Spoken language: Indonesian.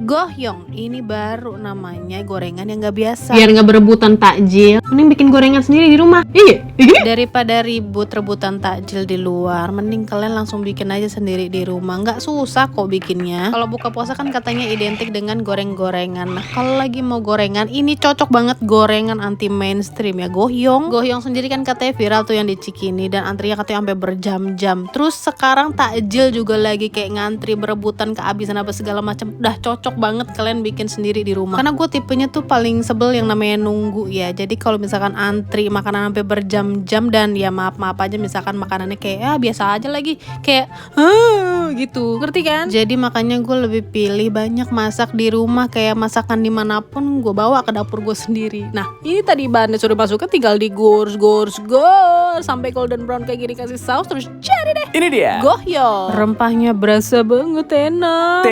Gohyong, ini baru namanya gorengan yang gak biasa. Biar nggak berebutan takjil, mending bikin gorengan sendiri di rumah. Iya. Daripada ribut rebutan takjil di luar, mending kalian langsung bikin aja sendiri di rumah. Nggak susah kok bikinnya. Kalau buka puasa kan katanya identik dengan goreng-gorengan. Nah kalau lagi mau gorengan, ini cocok banget gorengan anti mainstream ya, Gohyong. Gohyong sendiri kan katanya viral tuh yang di Cikini, dan antrinya katanya sampai berjam-jam. Terus sekarang takjil juga lagi kayak ngantri berebutan kehabisan apa segala macam. Udah cocok banget kalian bikin sendiri di rumah. Karena gue tipenya tuh paling sebel yang namanya nunggu ya. Jadi kalau misalkan antri makanan sampai berjam-jam, dan ya maaf aja misalkan makanannya kayak biasa aja lagi, kayak gitu, ngerti kan? Jadi makanya gue lebih pilih banyak masak di rumah, kayak masakan dimanapun gue bawa ke dapur gue sendiri. Nah ini tadi bahannya sudah masuk, tinggal digors sampai golden brown kayak gini, kasih saus, terus jadi deh Ini dia Gohyong. Rempahnya berasa banget, enak.